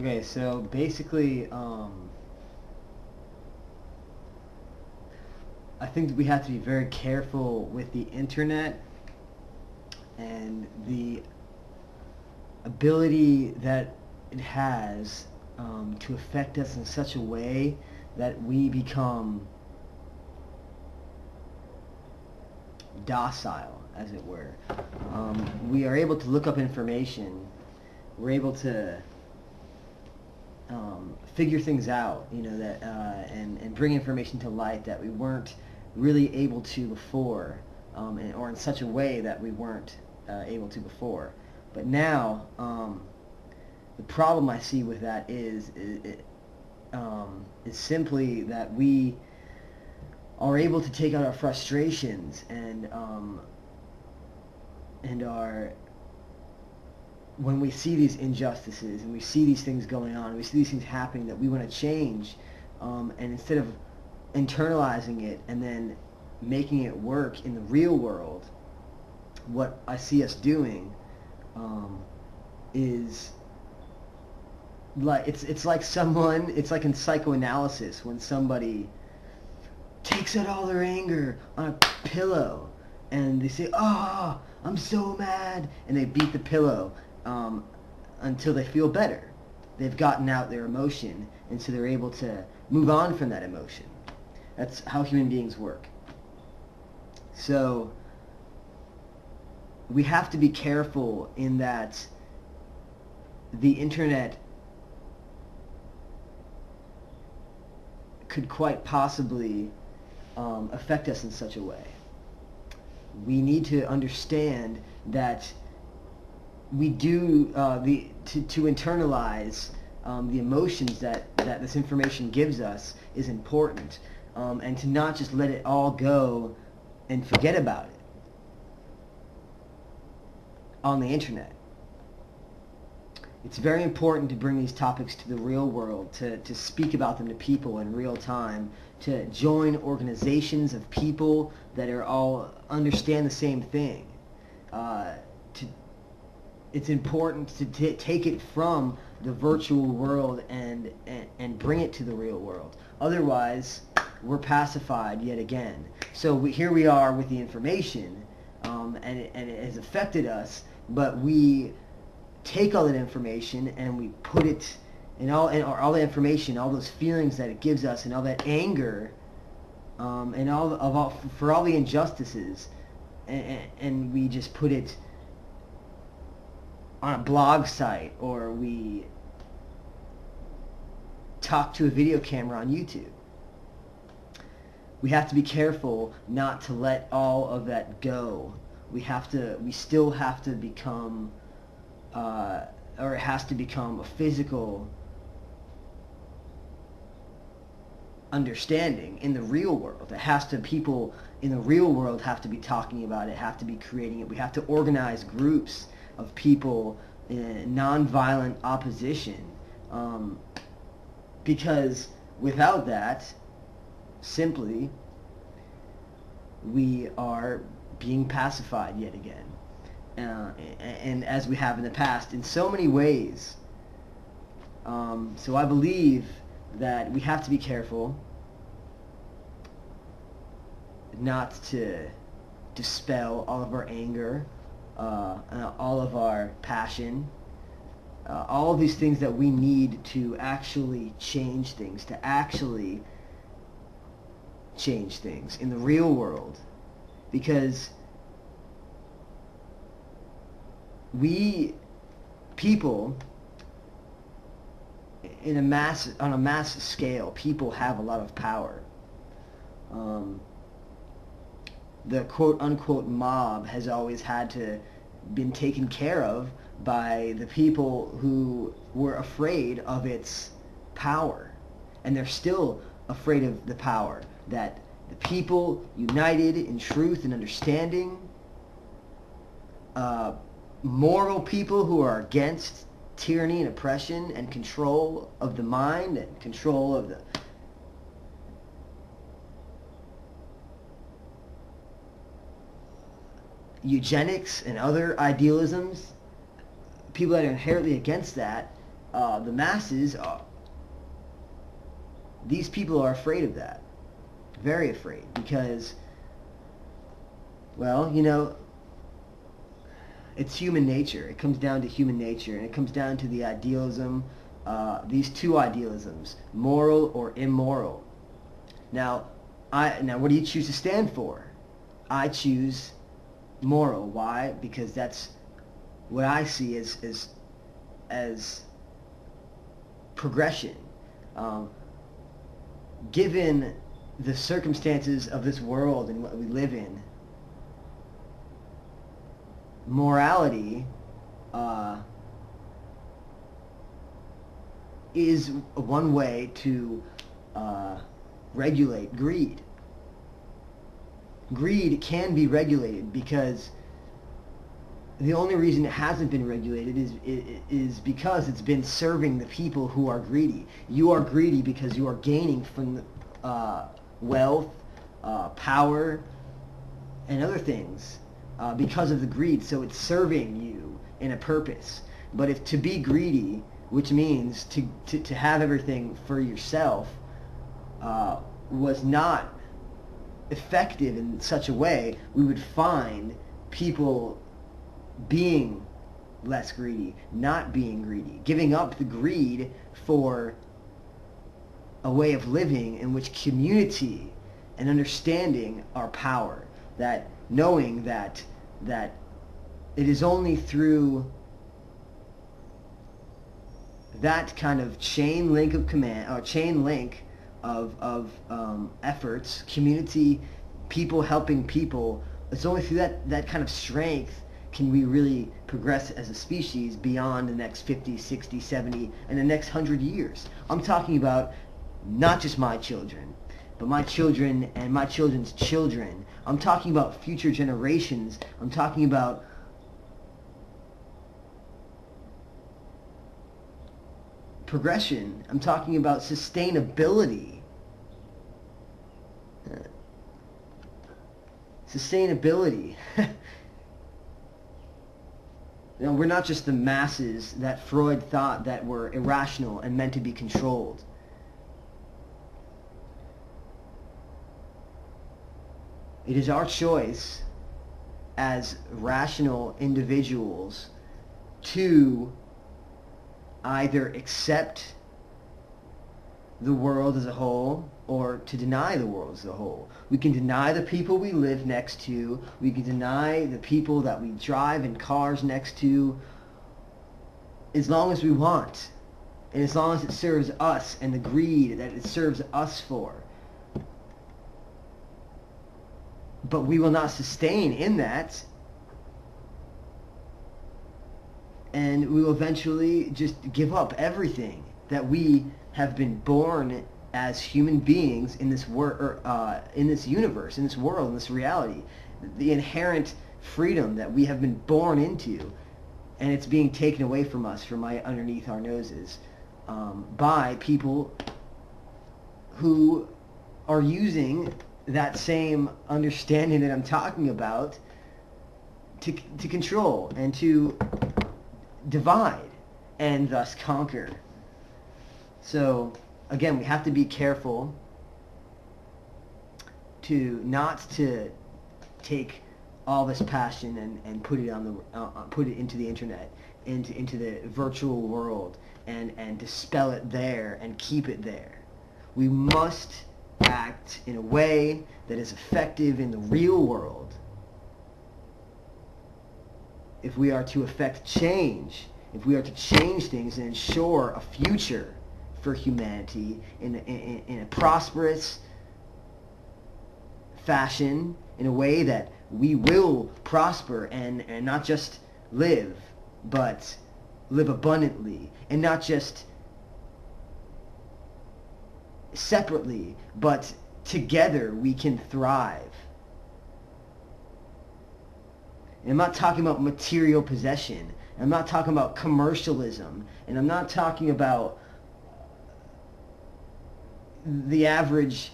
Okay, so basically, I think that we have to be very careful with the internet and the ability that it has to affect us in such a way that we become docile, as it were. We are able to look up information. We're able to figure things out, that and bring information to light that we weren't really able to before, or in such a way that we weren't able to before. But now, the problem I see with that is simply that we are able to take out our frustrations and our when we see these injustices and we see these things going on, we see these things happening that we want to change, and instead of internalizing it and then making it work in the real world, what I see us doing is like it's like in psychoanalysis when somebody takes out all their anger on a pillow and they say, "Oh, I'm so mad," and they beat the pillow um, until they feel better. They've gotten out their emotion, and so they're able to move on from that emotion. That's how human beings work. So we have to be careful in that the internet could quite possibly affect us in such a way. We need to understand that we do to internalize the emotions that this information gives us is important, and to not just let it all go and forget about it on the internet. It's very important to bring these topics to the real world, to speak about them to people in real time, to join organizations of people that are all understand the same thing. To It's important to take it from the virtual world and bring it to the real world. Otherwise, we're pacified yet again. So here we are with the information, and it has affected us, but we take all that information and we put it or all the information, all those feelings that it gives us, and all that anger, and for all the injustices, and we just put it on a blog site, or we talk to a video camera on YouTube. We have to be careful not to let all of that go. We still have to become, or it has to become a physical understanding in the real world. People in the real world have to be talking about it, have to be creating it. We have to organize groups of people in nonviolent opposition, because without that, simply, we are being pacified yet again, and as we have in the past in so many ways. So I believe that we have to be careful not to dispel all of our anger, all of our passion, all of these things that we need to actually change things, in the real world, because we people on a mass scale, people have a lot of power. The quote unquote mob has always had to been taken care of by the people who were afraid of its power, and they're still afraid of the power that the people united in truth and understanding, moral people who are against tyranny and oppression and control of the mind and control of the eugenics and other idealisms, people that are inherently against that, the masses, these people are afraid of that. Very afraid, because, well, you know, it's human nature. It comes down to human nature, and it comes down to the idealism, these two idealisms, moral or immoral. Now, what do you choose to stand for? I choose moral. Why? Because that's what I see as progression. Given the circumstances of this world and what we live in, morality is one way to regulate greed. Greed can be regulated, because the only reason it hasn't been regulated is because it's been serving the people who are greedy. You are greedy because you are gaining from wealth, power, and other things because of the greed. So it's serving you in a purpose. But if to be greedy, which means to have everything for yourself, was not effective in such a way, we would find people being less greedy, not being greedy, giving up the greed for a way of living in which community and understanding are power. That knowing that it is only through that kind of chain link of command, or chain link of efforts, community, people helping people, it's only through that kind of strength can we really progress as a species beyond the next 50, 60, 70, and the next 100 years. I'm talking about not just my children, but my children and my children's children. I'm talking about future generations. I'm talking about progression. I'm talking about sustainability. Sustainability. You know, we're not just the masses that Freud thought that were irrational and meant to be controlled. It is our choice as rational individuals to either accept the world as a whole or to deny the world as a whole. We can deny the people we live next to. We can deny the people that we drive in cars next to, as long as we want, and as long as it serves us and the greed that it serves us for. But we will not sustain in that, and we will eventually just give up everything that we have been born as human beings in this in this universe, in this world, in this reality. The inherent freedom that we have been born into, and it's being taken away from us, from underneath our noses, by people who are using that same understanding that I'm talking about to control and to divide and thus conquer. So again, we have to be careful to not to take all this passion and put it on put it into the internet, into the virtual world, and dispel it there and keep it there. We must act in a way that is effective in the real world if we are to affect change, if we are to change things and ensure a future for humanity in a prosperous fashion, in a way that we will prosper and not just live, but live abundantly, and not just separately, but together we can thrive. And I'm not talking about material possession. I'm not talking about commercialism. And I'm not talking about the average